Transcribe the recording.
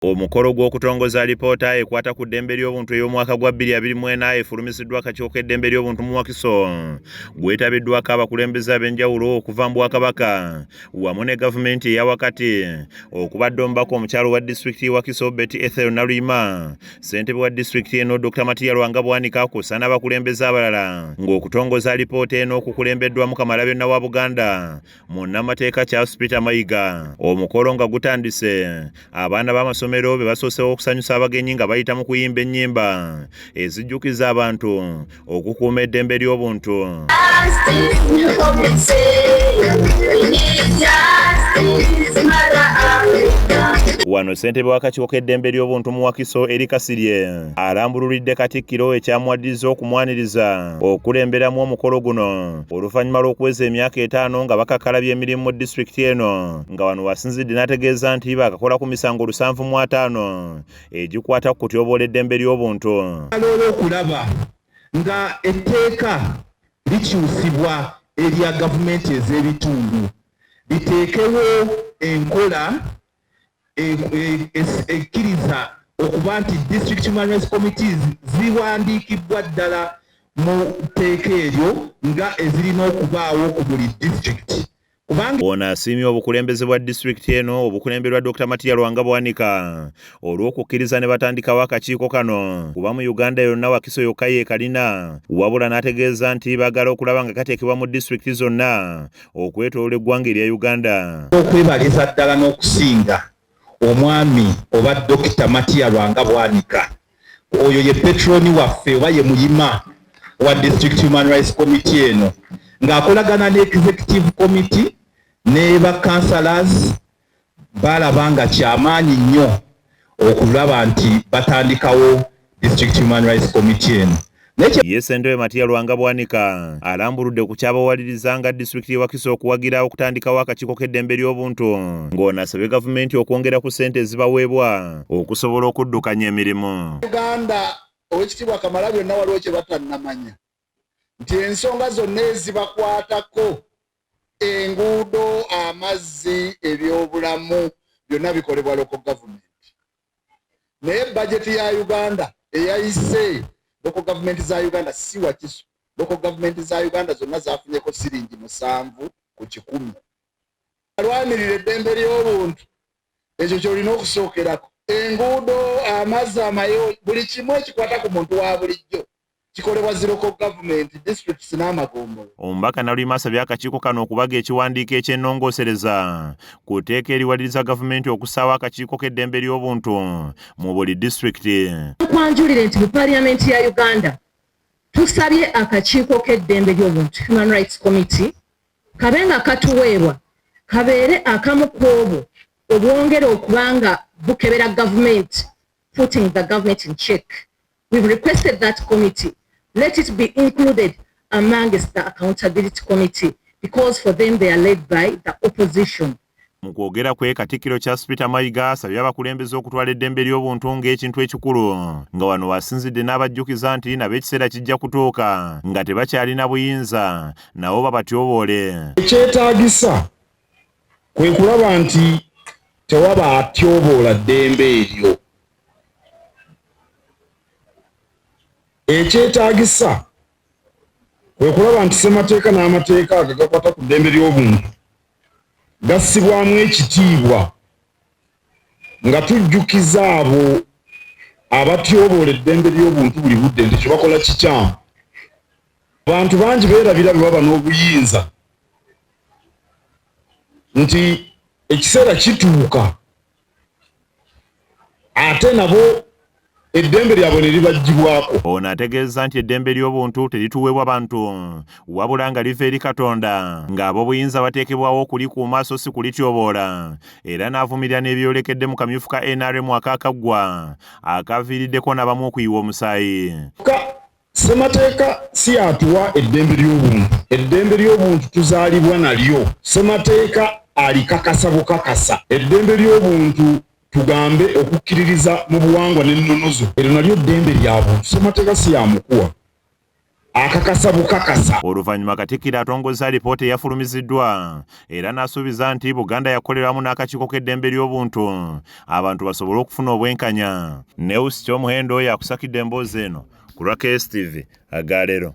Omukolo gw'okutongoza alipoota ekwata ku ddembe ly'obuntu ey'omwaka gwa 2024 efulumisiddwa akakiiko k'eddembe ly'obuntu mu Wakiso gwetabiddwako abakulembeze ab'enjawulo okuva mu Bwakabaka wamu ne gavumenti eya wakati okubadde omubaka omukyalo wa disitulikiti y'e Wakiso Betty Ethel Naluyima, ssentebe wa disitulikiti eno Dr. Matiya Lwanga Bwanika kw'ossa n'abakulembeze abalala ng'okutongoza alipoota eno okukulembeddwamu Kamalabyonna wa Buganda mu nnamateeka Charles Peter Mayiga. Omukolo nga gutandise, abaana b'amasomero be basoosewo okusanyusa abagenyi nga bayita mu kuyimba ennyimba ezijjukiza abantu okukuuma eddembe ly'obuntu. Wano ssentebe w'akakiiko k'eddembe ly'obuntu mu Wakiso Eri Kasirye alambululidde Katikkiro ekyamuwaddiza okumwaniriza okulemberamu omukolo guno oluvannyuma lw'okuweza emyaka 5 nga bakakalabya emirimu mu disitulikiti eno, nga wano wasinzidde n'ategeeza nti bakakola ku misango 705 egikwata ku kutyoboola eddembe ly'obuntu. Okulaba nga etteeka likyusibwa erya gavumenti ez'ebitundu liteekewo enkola ekkiriza okuba nti district human rights committees ziwandiikibbwa ddala mu tteeka eryo nga ezirina okubaawo ku buli district. Ono asiimye obukulembeze bwa disitulikiti eno obukulemberwa Dr. Matiya Lwanga Bwanika olw'okukkiriza ne batandikawo akakiiko kano kuba mu Uganda yonna Wakiso yokka yeekalina, wabula n'ategeeza nti baagala okulaba nga kateekebwa mu disitulikiti zonna okwetooloola eggwanga erya Uganda. Okwebaliza ddala n'okusinga omwami oba Dr. Matiya Lwanga Bwanika, oyo ye petroni waffe oba ye muyima wa district human rights committee eno, ng'akolagana ne executive committee ne ba councillors balaba nga kyamaanyi nnyo okulaba nti batandikawo district human rights committee eno. Ye ssentebe Matiya Lwanga Bwanika alambuludde ku kyabawaliriza nga disitulikiti y'e Wakiso okuwagira okutandikawo akakiiko k'eddembe ly'obuntu, ng'ono asabye gavumenti okwongera ku ssente ezibaweebwa okusobola okuddukanya emirimu. Uganda Oweekitiibwa Kamalabyonna waliwo kye batannamanya nti ensonga zonna ezibakwatako, enguudo, amazzi, ebyobulamu, byonna bikolebwa local government. Naye bajeti ya Uganda eyayise local government za Uganda si Wakiso. Local government za Uganda zonna zafunyeko siringi 7 ku 100. Alwanirira eddembe ly'obuntu, ekyo kyolina okusookerako. Enguudo, amazzi, amayo, buli kimu ekikwata ku muntu wa bulijjo kikolebwa zi local government, districts n'amagombolo. Omubaka Naluyima asabye akakiiko kano okubaga ekiwandiiko eky'ennongoosereza ku tteeka eriwaliriza gavumenti okussaawo akakiiko k'eddembe ly'obuntu mu buli disitulikiti. Kwanjulire nti mu Paaliyamenti ya Uganda tusabye akakiiko k'eddembe ly'obuntu Human Rights Committee kabe nga katuweebwa kabeere akamu ku obwo obwongera okuba nga bukebera government, putting the government in check. We've requested that committee. Let it be included amongst the accountability committee because for them they are led by the opposition. Mu kwogera kwe Katikkiro Charles Peter Mayiga asabye abakulembeze okutwala eddembe ly'obuntu ng'ekintu ekikulu, nga wano wasinzidde n'abajjukiza nti nabo ekiseera kijja kutuuka nga tebakyalina buyinza nabo babatyoboole. Ekyetaagisa kwe kulaba nti tewaba atyoboola ddembe eryo. Ekyetaagisa kwe kulaba nti ssemateeka n'amateeka agagakwata ku ddembe ly'obuntu gassibwamu ekitiibwa nga tujjukiza abo abatyoboola eddembe ly'obuntu buli budde nti kye bakola kikyamu. Abantu bangi beerabira bwe baba n'obuyinza nti ekiseera kituuka ate nabo eddembe lyabwe ne libaggyibwako. Ono ategeeza nti eddembe ly'obuntu terituweebwa bantu wabula nga liva eri Katonda, ng'ab'obuyinza bateekebwawo okulikuuma so si kulityoboola, era n'avumirira n'ebyolekedde mu kamyufu ka NRM akaakaggwa akaviiriddeko n'abamu okuyiwa omusaayi. Ssemateeka si atuwa eddembe ly'obuntu. Eddembe ly'obuntu tuzaalibwa nalyo. Ssemateeka alikakasa bukakasa. Eddembe ly'obuntu tugambe okukkiririza mu buwangwa n'ennonozo, eryo nalyo ddembe lyabwe. Ssemateeka si yamukuwa. akakasa bukakasa. Oluvannyuma Katikkiro atongozza alipoota eyafulumiziddwa era n'asuubiza nti Buganda yakoleramu n'akakiiko k'eddembe ly'obuntu abantu basobole okufuna obwenkanya. Neus Kyomuhendo oyo akusakidde emboozi eno ku lwa KSTV Agaleero.